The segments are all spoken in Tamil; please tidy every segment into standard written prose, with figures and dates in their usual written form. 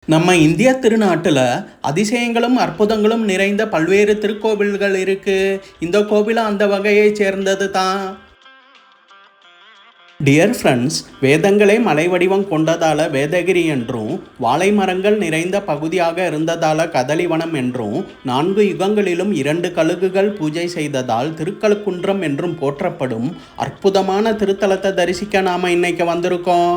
நம்ம இந்திய திருநாட்டில் அதிசயங்களும் அற்புதங்களும் நிறைந்த பல்வேறு திருக்கோவில்கள் இருக்கு. இந்த கோவிலும் அந்த வகையை சேர்ந்தது தான். டியர் ஃப்ரெண்ட்ஸ், வேதங்களே மலை வடிவம் கொண்டதால வேதகிரி என்றும், வாழை மரங்கள் நிறைந்த பகுதியாக இருந்ததால கதலிவனம் என்றும், 4 யுகங்களிலும் 2 கழுகுகள் பூஜை செய்ததால் திருக்கழுக்குன்றம் என்றும் போற்றப்படும் அற்புதமான திருத்தலத்தை தரிசிக்க நாம இன்னைக்கு வந்திருக்கோம்.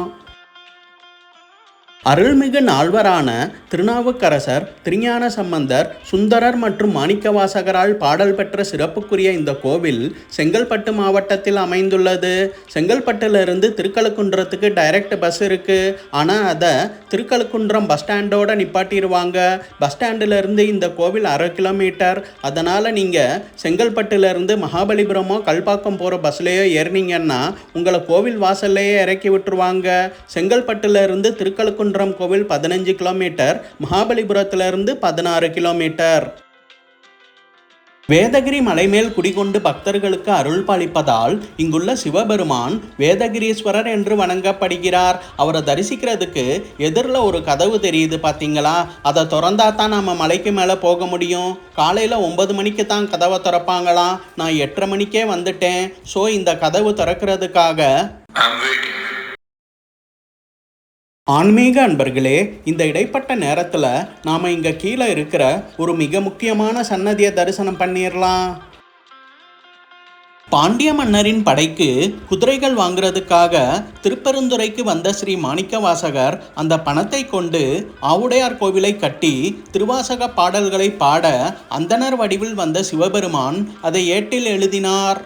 அருள்மிகு நால்வரான திருநாவுக்கரசர், திருஞான சம்பந்தர், சுந்தரர் மற்றும் மாணிக்கவாசகரால் பாடல் பெற்ற சிறப்புக்குரிய இந்த கோவில் செங்கல்பட்டு மாவட்டத்தில் அமைந்துள்ளது. செங்கல்பட்டிலிருந்து திருக்கழுக்குன்றத்துக்கு டைரக்ட் பஸ் இருக்கு. ஆனால் அதை திருக்கழுக்குன்றம் பஸ் ஸ்டாண்டோட நிப்பாட்டிடுவாங்க. பஸ் ஸ்டாண்டிலிருந்து இந்த கோவில் 1/2 கிலோமீட்டர். அதனால் நீங்கள் செங்கல்பட்டிலிருந்து மகாபலிபுரமோ கல்பாக்கம் போகிற பஸ்லேயோ ஏறினீங்கன்னா உங்களை கோவில் வாசல்லையே இறக்கி விட்டுருவாங்க. செங்கல்பட்டிலிருந்து திருக்கழுக்குன்றம் கோவில் 15 கிலோமீட்டர், மகாபலிபுரத்திலிருந்து 16 கிலோமீட்டர். வேதகிரி மலைமேல் குடிகொண்டு பக்தர்களுக்கு அருள் பாலிப்பதால் இங்குள்ள சிவபெருமான் வேதகிரீஸ்வரர் என்று வணங்கப்படுகிறார். அவரை தரிசிக்கிறதுக்கு எதிரில் ஒரு கதவு தெரியுது பார்த்தீங்களா? அதை திறந்தா தான் நம்ம மலைக்கு மேலே போக முடியும். காலையில் 9 மணிக்கு தான் கதவை திறப்பாங்களாம். நான் 8:30 மணிக்கே வந்துட்டேன். ஸோ இந்த கதவு திறக்கிறதுக்காக ஆன்மீக அன்பர்களே, இந்த இடைப்பட்ட நேரத்தில் நாம் இங்கே கீழே இருக்கிற ஒரு மிக முக்கியமான சன்னதியை தரிசனம் பண்ணிடலாம். பாண்டிய மன்னரின் படைக்கு குதிரைகள் வாங்குறதுக்காக திருப்பெருந்துறைக்கு வந்த ஸ்ரீ மாணிக்கவாசகர் அந்த பணத்தை கொண்டு ஆவுடையார் கோவிலை கட்டி திருவாசக பாடல்களை பாட அந்தணர் வடிவில் வந்த சிவபெருமான் அதை ஏட்டில் எழுதினார்.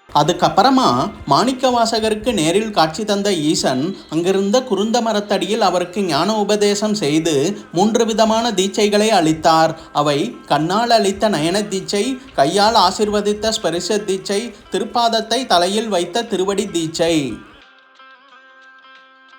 அதுக்கப்புறமா மாணிக்கவாசகருக்கு நேரில் காட்சி தந்த ஈசன் அங்கிருந்த குருந்த மரத்தடியில் அவருக்கு ஞான உபதேசம் செய்து 3 விதமான தீட்சைகளை அளித்தார். அவை கண்ணால் அளித்த நயன தீட்சை, கையால் ஆசிர்வதித்த ஸ்பரிச தீட்சை, திருப்பாதத்தை தலையில் வைத்த திருவடி தீட்சை.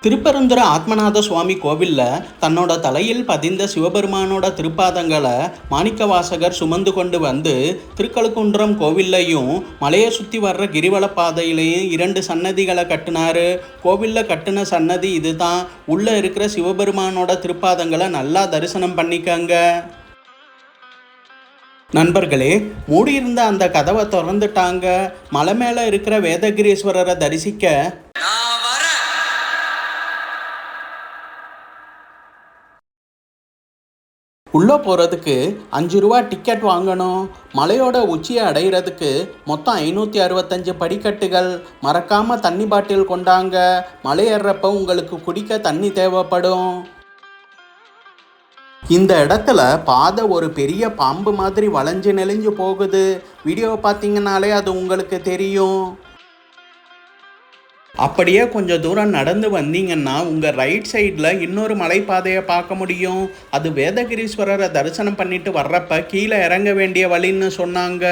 திருப்பெருந்துற ஆத்மநாத சுவாமி கோவிலில் தன்னோட தலையில் பதிந்த சிவபெருமானோட திருப்பாதங்களை மாணிக்கவாசகர் சுமந்து கொண்டு வந்து திருக்கழுக்குன்றம் கோவில்லையும் மலையை சுற்றி வர்ற கிரிவல பாதையிலையும் 2 சன்னதிகளை கட்டினார். கோவிலில் கட்டின சன்னதி இதுதான். உள்ளே இருக்கிற சிவபெருமானோட திருப்பாதங்களை நல்லா தரிசனம் பண்ணிக்கங்க. நண்பர்களே, மூடியிருந்த அந்த கதவை திறந்துட்டாங்க. மலை மேலே இருக்கிற வேதகிரீஸ்வரரை தரிசிக்க உள்ளே போகிறதுக்கு 5 ரூபா டிக்கெட் வாங்கணும். மலையோட உச்சியை அடைகிறதுக்கு மொத்தம் 565 படிக்கட்டுகள். மறக்காமல் தண்ணி பாட்டில் கொண்டாங்க. மலை ஏறுறப்ப உங்களுக்கு குடிக்க தண்ணி தேவைப்படும். இந்த இடத்துல பாதை ஒரு பெரிய பாம்பு மாதிரி வளைஞ்சு நெளிஞ்சு போகுது. வீடியோ பார்த்தீங்கன்னாலே அது உங்களுக்கு தெரியும். அப்படியே கொஞ்சம் தூரம் நடந்து வந்தீங்கன்னா உங்கள் ரைட் சைடில் இன்னொரு மலைப்பாதையை பார்க்க முடியும். அது வேதகிரீஸ்வரரை தரிசனம் பண்ணிட்டு வர்றப்ப கீழே இறங்க வேண்டிய வழின்னு சொன்னாங்க.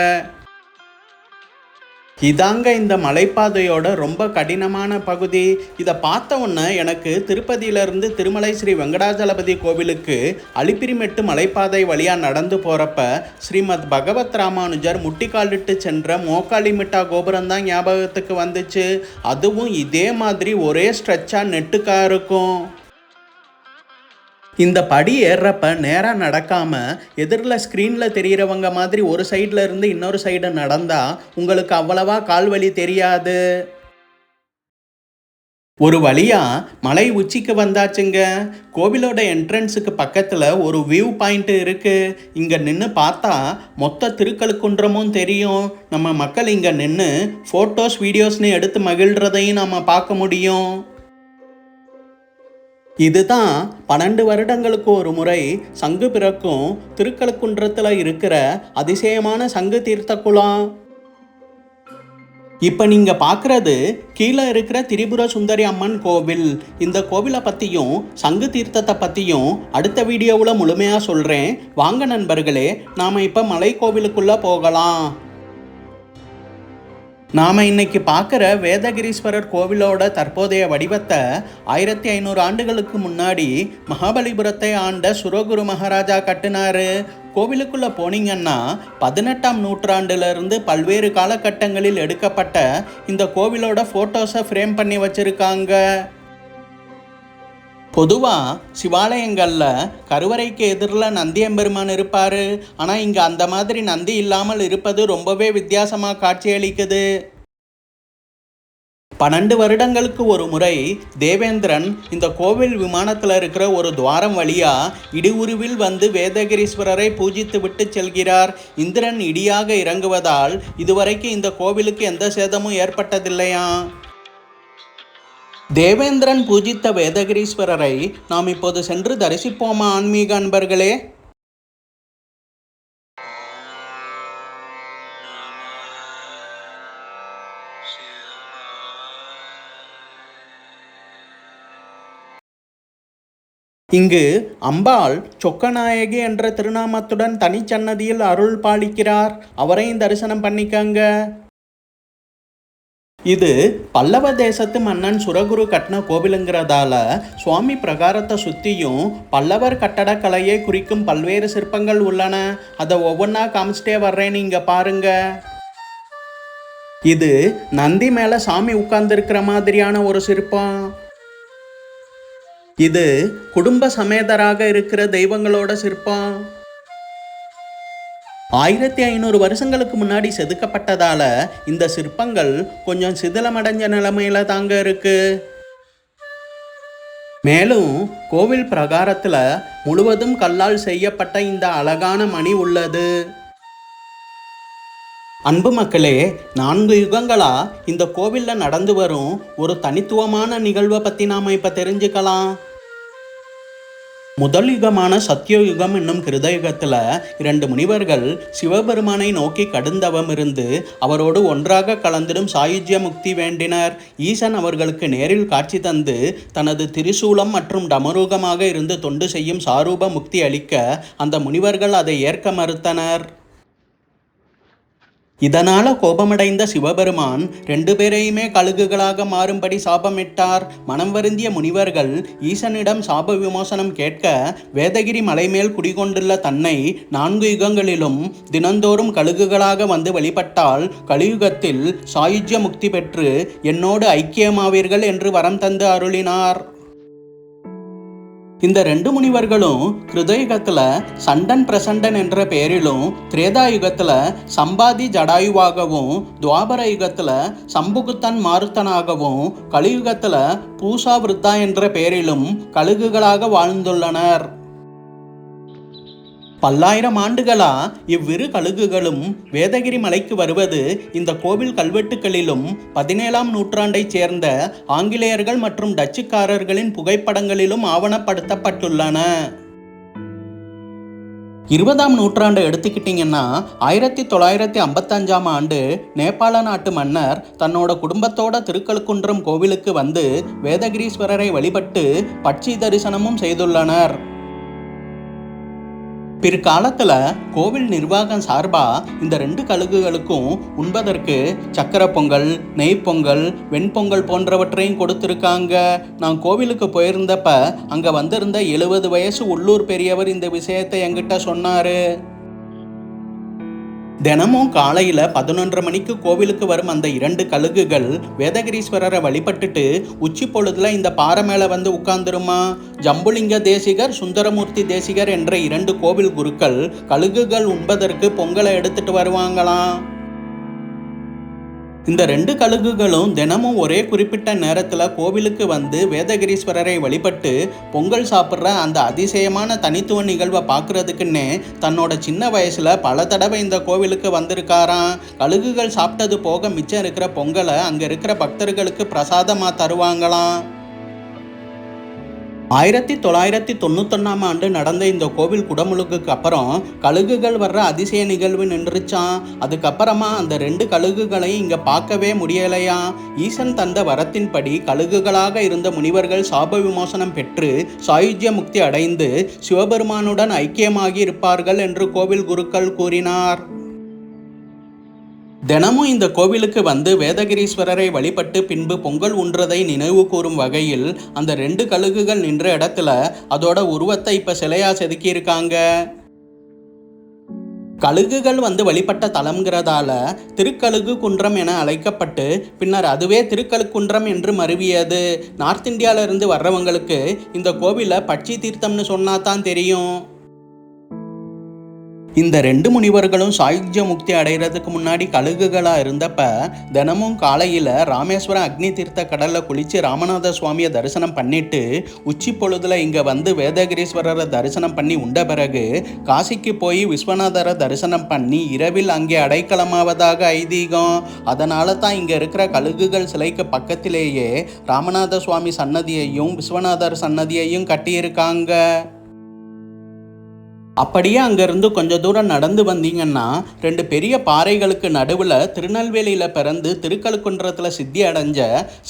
இதாங்க இந்த மலைப்பாதையோட ரொம்ப கடினமான பகுதி. இதை பார்த்த உடனே எனக்கு திருப்பதியிலிருந்து திருமலை ஸ்ரீ வெங்கடாஜலபதி கோவிலுக்கு அலிப்பிரிமெட்டு மலைப்பாதை வழியாக நடந்து போகிறப்ப ஸ்ரீமத் பகவத் ராமானுஜர் முட்டிக்காலிட்டு சென்ற மோக்காலிமிட்டா கோபுரம் தான் ஞாபகத்துக்கு வந்துச்சு. அதுவும் இதே மாதிரி ஒரே ஸ்ட்ரெச்சாக நெட்டுக்காக இருக்கும். இந்த படி ஏறுறப்ப நேராக நடக்காமல் எதிரில் ஸ்க்ரீனில் தெரிகிறவங்க மாதிரி ஒரு சைடில் இருந்து இன்னொரு சைடு நடந்தால் உங்களுக்கு அவ்வளவா கால்வலி தெரியாது. ஒரு வழியாக மலை உச்சிக்கு வந்தாச்சுங்க. கோவிலோட என்ட்ரன்ஸுக்கு பக்கத்தில் ஒரு வியூ பாயிண்ட் இருக்குது. இங்கே நின்று பார்த்தா மொத்த திருக்கழுக்குன்றமும் தெரியும். நம்ம மக்கள் இங்கே நின்று ஃபோட்டோஸ் வீடியோஸ்னு எடுத்து மகிழ்கிறதையும் நம்ம பார்க்க முடியும். இதுதான் 12 வருடங்களுக்கு ஒரு முறை சங்கு பிறக்கும் திருக்கழுக்குன்றத்தில் இருக்கிற அதிசயமான சங்கு தீர்த்த குளம். இப்போ நீங்கள் பார்க்குறது கீழே இருக்கிற திரிபுர சுந்தரி அம்மன் கோவில். இந்த கோவிலை பற்றியும் சங்கு தீர்த்தத்தை பற்றியும் அடுத்த வீடியோவில் முழுமையாக சொல்கிறேன். வாங்க நண்பர்களே, நாம் இப்போ மலை கோவிலுக்குள்ளே போகலாம். நாம் இன்னைக்கு பார்க்குற வேதகிரீஸ்வரர் கோவிலோட தற்போதைய வடிவத்தை 1500 ஆண்டுகளுக்கு முன்னாடி மகாபலிபுரத்தை ஆண்ட சுரகுரு மகாராஜா கட்டினார். கோவிலுக்குள்ளே போனீங்கன்னா 18ஆம் நூற்றாண்டிலிருந்து பல்வேறு காலகட்டங்களில் எடுக்கப்பட்ட இந்த கோவிலோட ஃபோட்டோஸை ஃப்ரேம் பண்ணி வச்சுருக்காங்க. பொதுவாக சிவாலயங்களில் கருவறைக்கு எதிரில் நந்தி எம்பெருமான் இருப்பார். ஆனால் இங்கே அந்த மாதிரி நந்தி இல்லாமல் இருப்பது ரொம்பவே வித்தியாசமாக காட்சியளிக்குது. 12 வருடங்களுக்கு ஒரு முறை தேவேந்திரன் இந்த கோவில் விமானத்தில் இருக்கிற ஒரு துவாரம் வழியா இடியுருவில் வந்து வேதகிரீஸ்வரரை பூஜித்து விட்டு செல்கிறார். இந்திரன் இடியாக இறங்குவதால் இதுவரைக்கும் இந்த கோவிலுக்கு எந்த சேதமும் ஏற்பட்டதில்லையா. தேவேந்திரன் பூஜித்த வேதகிரீஸ்வரரை நாம் இப்போது சென்று தரிசிப்போமா ஆன்மீக அன்பர்களே? இங்கு அம்பாள் சொக்கநாயகி என்ற திருநாமத்துடன் தனிச்சன்னதியில் அருள் பாலிக்கிறார். அவரையும் தரிசனம் பண்ணிக்கங்க. இது பல்லவ தேசத்து மன்னன் சுரகுரு கட்டின கோவிலுங்கிறதால சுவாமி பிரகாரத்தை சுற்றியும் பல்லவர் கட்டடக்கலையை குறிக்கும் பல்வேறு சிற்பங்கள் உள்ளன. அதை ஒவ்வொன்றா காமிச்சிட்டே வர்றேன்னு இங்கே பாருங்க. இது நந்தி மேலே சாமி உட்கார்ந்துருக்கிற மாதிரியான ஒரு சிற்பம். இது குடும்ப சமேதராக இருக்கிற தெய்வங்களோட சிற்பம். 1500 வருஷங்களுக்கு முன்னாடி செதுக்கப்பட்டதால இந்த சிற்பங்கள் கொஞ்சம் சிதிலமடைஞ்ச நிலைமையில தாங்க இருக்கு. மேலும் கோவில் பிரகாரத்துல முழுவதும் கல்லால் செய்யப்பட்ட இந்த அழகான மணி உள்ளது. அன்பு மக்களே, 4 யுகங்களா இந்த கோவில்ல நடந்து வரும் ஒரு தனித்துவமான நிகழ்வை பத்தி நாம இப்ப தெரிஞ்சுக்கலாம். முதல் யுகமான சத்தியயுகம் என்னும் கிருதயுகத்தில் 2 முனிவர்கள் சிவபெருமானை நோக்கி கடுந்தவம் இருந்து அவரோடு ஒன்றாக கலந்திடும் சாயுஜ்ய முக்தி வேண்டினர். ஈசன் அவர்களுக்கு நேரில் காட்சி தந்து தனது திரிசூலம் மற்றும் டமரூகமாக இருந்து தொண்டு செய்யும் சாரூப முக்தி அளிக்க அந்த முனிவர்கள் அதை ஏற்க மறுத்தனர். இதனால கோபமடைந்த சிவபெருமான் 2 பேரையுமே கழுகுகளாக மாறும்படி சாபமிட்டார். மனம் வருந்திய முனிவர்கள் ஈசனிடம் சாப விமோசனம் கேட்க வேதகிரி மலைமேல் குடிகொண்டுள்ள தன்னை 4 யுகங்களிலும் தினந்தோறும் கழுகுகளாக வந்து வழிபட்டால் கலியுகத்தில் சாயுஜ்ய முக்தி பெற்று என்னோடு ஐக்கியமாவீர்கள் என்று வரம் தந்து அருளினார். இந்த 2 முனிவர்களும் கிருதயுகத்தில் சண்டன் பிரசண்டன் என்ற பெயரிலும், திரேதாயுகத்தில் சம்பாதி ஜடாயுவாகவும், துவாபர யுகத்தில் சம்புகுத்தன் மாருத்தனாகவும், கலியுகத்தில் பூசா விருத்தா என்ற பெயரிலும் கழுகுகளாக வாழ்ந்துள்ளனர். பல்லாயிரம் ஆண்டுகளா இவ்விரு கழுகுகளும் வேதகிரி மலைக்கு வருவது இந்த கோவில் கல்வெட்டுகளிலும் 17ஆம் நூற்றாண்டைச் சேர்ந்த ஆங்கிலேயர்கள் மற்றும் டச்சுக்காரர்களின் புகைப்படங்களிலும் ஆவணப்படுத்தப்பட்டுள்ளன. 20ஆம் நூற்றாண்டை எடுத்துக்கிட்டிங்கன்னா 1955ஆம் ஆண்டு நேபாள நாட்டு மன்னர் தன்னோட குடும்பத்தோட திருக்கழுக்குன்றம் கோவிலுக்கு வந்து வேதகிரீஸ்வரரை வழிபட்டு பட்சி தரிசனமும் செய்துள்ளனர். பிற்காலத்தில் கோவில் நிர்வாகம் சார்பாக இந்த 2 கழுகுகளுக்கும் உண்பதற்கு சக்கரை பொங்கல், நெய் பொங்கல், வெண்பொங்கல் போன்றவற்றையும் கொடுத்துருக்காங்க. நான் கோவிலுக்கு போயிருந்தப்ப அங்கே வந்திருந்த 70 வயசு உள்ளூர் பெரியவர் இந்த விஷயத்தை என்கிட்ட சொன்னார். தினமும் காலையில் 11:30 மணிக்கு கோவிலுக்கு வரும் அந்த 2 கழுகுகள் வேதகிரீஸ்வரரை வழிபட்டுட்டு உச்சி பொழுதுல இந்த பாறை மேலே வந்து உட்கார்ந்துருமா. ஜம்புலிங்க தேசிகர், சுந்தரமூர்த்தி தேசிகர் என்ற 2 கோவில் குருக்கள் கழுகுகள் உண்பதற்கு பொங்கலை எடுத்துட்டு வருவாங்களாம். இந்த 2 கழுகுகளும் தினமும் ஒரே குறிப்பிட்ட நேரத்தில் கோவிலுக்கு வந்து வேதகிரீஸ்வரரை வழிபட்டு பொங்கல் சாப்பிட்ற அந்த அதிசயமான தனித்துவ நிகழ்வை பார்க்குறதுக்குன்னே தன்னோட சின்ன வயசில் பல தடவை இந்த கோவிலுக்கு வந்திருக்காராம். கழுகுகள் சாப்பிட்டது போக மிச்சம் இருக்கிற பொங்கலை அங்கே இருக்கிற பக்தர்களுக்கு பிரசாதமாக தருவாங்களாம். 1991ஆம் ஆண்டு நடந்த இந்த கோவில் குடமுழுக்குக்கு அப்புறம் கழுகுகள் வர்ற அதிசய நிகழ்வு நின்றுச்சான். அதுக்கப்புறமா அந்த 2 கழுகுகளையும் இங்கே பார்க்கவே முடியலையா. ஈசன் தந்த வரத்தின்படி கழுகுகளாக இருந்த முனிவர்கள் சாப விமோசனம் பெற்று சாயுஜ்ய முக்தி அடைந்து சிவபெருமானுடன் ஐக்கியமாகி இருப்பார்கள் என்று கோவில் குருக்கள் கூறினார். தினமும் இந்த கோவிலுக்கு வந்து வேதகிரீஸ்வரரை வழிபட்டு பின்பு பொங்கல் உண்றதை நினைவு கூறும் வகையில் அந்த 2 கழுகுகள் நின்ற இடத்துல அதோட உருவத்தை இப்ப சிலையா செதுக்கியிருக்காங்க. கழுகுகள் வந்து வழிபட்ட தலம்ங்கிறதால திருக்கழுகு குன்றம் என அழைக்கப்பட்டு பின்னர் அதுவே திருக்கழுக்குன்றம் என்று மருவியது. நார்த் இந்தியாவிலிருந்து வர்றவங்களுக்கு இந்த கோவிலை பட்சி தீர்த்தம்னு சொன்னா தான் தெரியும். இந்த 2 முனிவர்களும் சாயுஜ்ய முக்தி அடைகிறதுக்கு முன்னாடி கழுகுகளாக இருந்தப்ப தினமும் காலையில் ராமேஸ்வரம் அக்னி தீர்த்த கடலில் குளித்து ராமநாத சுவாமியை தரிசனம் பண்ணிட்டு உச்சி பொழுதுல இங்கே வந்து வேதகிரீஸ்வரரை தரிசனம் பண்ணி உண்ட பிறகு காசிக்கு போய் விஸ்வநாதரை தரிசனம் பண்ணி இரவில் அங்கே அடைக்கலமாவதாக ஐதீகம். அதனால தான் இங்கே இருக்கிற கழுகுகள் சிலைக்கு பக்கத்திலேயே ராமநாத சுவாமி சன்னதியையும் விஸ்வநாதர் சன்னதியையும் கட்டியிருக்காங்க. அப்படியே அங்கேருந்து கொஞ்சம் தூரம் நடந்து வந்தீங்கன்னா 2 பெரிய பாறைகளுக்கு நடுவில் திருநெல்வேலியில் பிறந்து திருக்கழுக்குன்றத்தில் சித்தி அடைஞ்ச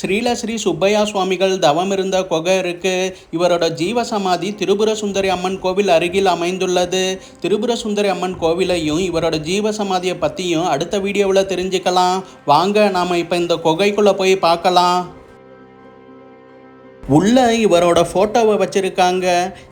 ஸ்ரீ சுப்பையா சுவாமிகள் தவம் இருந்த குகை இருக்குது. இவரோட ஜீவசமாதி திரிபுர சுந்தரி அம்மன் கோவில் அருகில் அமைந்துள்ளது. திரிபுர சுந்தரி அம்மன் கோவிலையும் இவரோட ஜீவசமாதியை பற்றியும் அடுத்த வீடியோவில் தெரிஞ்சுக்கலாம். வாங்க நாம் இப்போ இந்த குகைக்குள்ளே போய் பார்க்கலாம். உள்ள இவரோட ஃபோட்டோவை வச்சிருக்காங்க.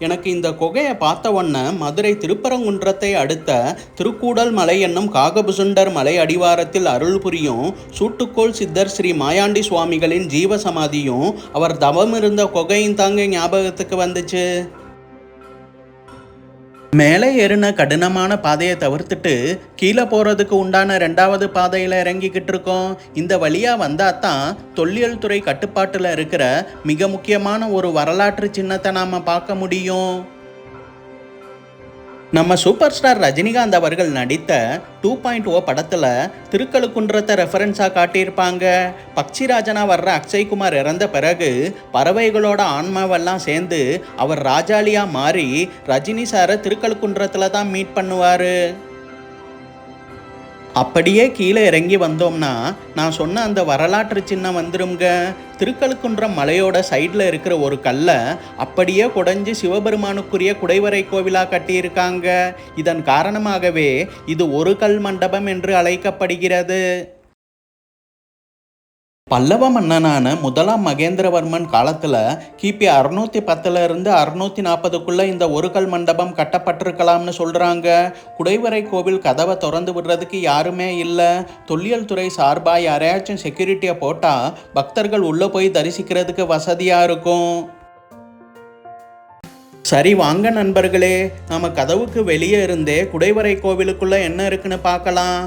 எனக்கு இந்த குகையை பார்த்த உடனே மதுரை திருப்பரங்குன்றத்தை அடுத்த திருக்கூடல் மலை என்னும் காகபுசுண்டர் மலை அடிவாரத்தில் அருள் புரியும் சூட்டுக்கோள் சித்தர் ஸ்ரீ மாயாண்டி சுவாமிகளின் ஜீவசமாதியும் அவர் தவம் இருந்த குகையும் தாங்க ஞாபகத்துக்கு வந்துச்சு. மேலே ஏறின கடினமான பாதையை தவிர்த்துட்டு கீழே போகிறதுக்கு உண்டான 2வது பாதையில் இறங்கிக்கிட்டு இருக்கோம். இந்த வழியாக வந்தால் தான் தொல்லியல் துறை கட்டுப்பாட்டில் இருக்கிற மிக முக்கியமான ஒரு வரலாற்று சின்னத்தை நாம் பார்க்க முடியும். நம்ம சூப்பர் ஸ்டார் ரஜினிகாந்த் அவர்கள் நடித்த 2.0 படத்தில் திருக்கழுக்குன்றத்தை ரெஃபரன்ஸாக காட்டியிருப்பாங்க. பக்ஷிராஜனா வர்ற அக்ஷய்குமார் இறந்த பிறகு பறவைகளோட ஆன்மாவெல்லாம் சேர்ந்து அவர் ராஜாளியாக மாறி ரஜினி சாரை திருக்கழுக்குன்றத்தில் தான் மீட் பண்ணுவார். அப்படியே கீழே இறங்கி வந்தோம்னா நான் சொன்ன அந்த வரலாற்று சின்னம் வந்துருங்க. திருக்கழுக்குன்றம் மலையோட சைடில் இருக்கிற ஒரு கல்லை அப்படியே குடைஞ்சி சிவபெருமானுக்குரிய குடைவரை கோவிலாக கட்டியிருக்காங்க. இதன் காரணமாகவே இது ஒரு கல் மண்டபம் என்று அழைக்கப்படுகிறது. பல்லவ மன்னனான முதலாம் மகேந்திரவர்மன் காலத்தில் கிபி 610 இருந்து 640 இந்த ஒரு கல் மண்டபம் கட்டப்பட்டிருக்கலாம்னு சொல்கிறாங்க. குடைவரை கோவில் கதவை திறந்து விடுறதுக்கு யாருமே இல்லை. தொல்லியல் துறை சார்பாக யாரையாச்சும் செக்யூரிட்டியை போட்டால் பக்தர்கள் உள்ளே போய் தரிசிக்கிறதுக்கு வசதியாக இருக்கும். சரி வாங்க நண்பர்களே, நம்ம கதவுக்கு வெளியே இருந்தே குடைவரை கோவிலுக்குள்ளே என்ன இருக்குன்னு பார்க்கலாம்.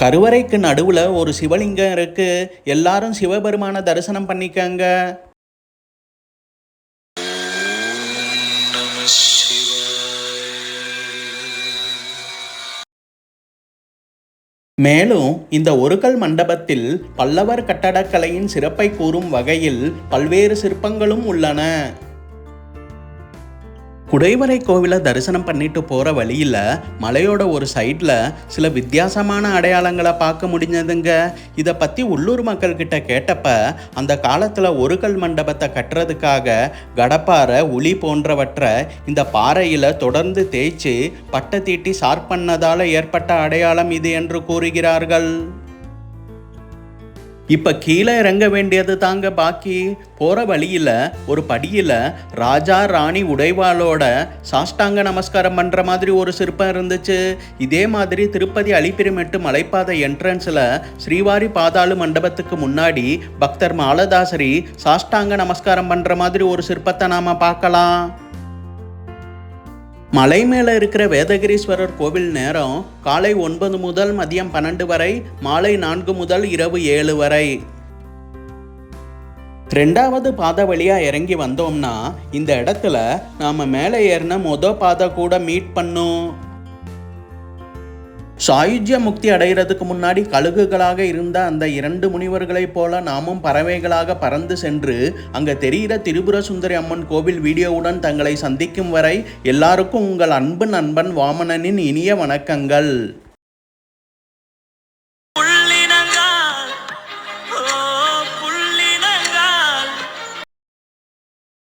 கருவறைக்கு நடுவில் ஒரு சிவலிங்கம் இருக்கு. எல்லாரும் சிவபெருமான தரிசனம் பண்ணிக்கங்க. மேலும் இந்த ஒரு கல் மண்டபத்தில் பல்லவர் கட்டடக்கலையின் சிறப்பை கூறும் வகையில் பல்வேறு சிற்பங்களும் உள்ளன. குடைவரை கோவிலை தரிசனம் பண்ணிட்டு போகிற வழியில் மலையோட ஒரு சைடில் சில வித்தியாசமான அடையாளங்களை பார்க்க முடிஞ்சதுங்க. இதை பற்றி உள்ளூர் மக்கள்கிட்ட கேட்டப்ப அந்த காலத்தில் ஒரு கல் மண்டபத்தை கட்டுறதுக்காக கடப்பாறை உளி போன்றவற்றை இந்த பாறையில் தொடர்ந்து தேய்ச்சி பட்டை தீட்டி ஷார்ப் பண்ணதால் ஏற்பட்ட அடையாளம் இது என்று கூறுகிறார்கள். இப்போ கீழே இறங்க வேண்டியது தாங்க பாக்கி. போகிற வழியில் ஒரு படியில் ராஜா ராணி உடைவாளோட சாஷ்டாங்க நமஸ்காரம் பண்ணுற மாதிரி ஒரு சிற்பம் இருந்துச்சு. இதே மாதிரி திருப்பதி அலிபிரிமெட்டு மலைப்பாதை என்ட்ரன்ஸில் ஸ்ரீவாரி பாதாளு மண்டபத்துக்கு முன்னாடி பக்தர் மாலதாசரி சாஷ்டாங்க நமஸ்காரம் பண்ணுற மாதிரி ஒரு சிற்பத்தை நாம் பார்க்கலாம். மலை மேலே இருக்கிற வேதகிரீஸ்வரர் கோவில் நேரம் காலை 9 முதல் மதியம் 12 வரை, மாலை 4 முதல் இரவு 7 வரை. 2வது பாதை வழியாக இறங்கி வந்தோம்னா இந்த இடத்துல நாம் மேலே ஏறின பாதை கூட மீட் பண்ணும். சாயுஜ்ய முக்தி அடைகிறதுக்கு முன்னாடி கழுகுகளாக இருந்த அந்த 2 முனிவர்களைப் போல நாமும் பறவைகளாக பறந்து சென்று அங்கே தெரிகிற திரிபுர சுந்தரி அம்மன் கோவில் வீடியோவுடன் தங்களை சந்திக்கும் வரை எல்லாருக்கும் உங்கள் அன்பு நண்பன் வாமனனின் இனிய வணக்கங்கள்.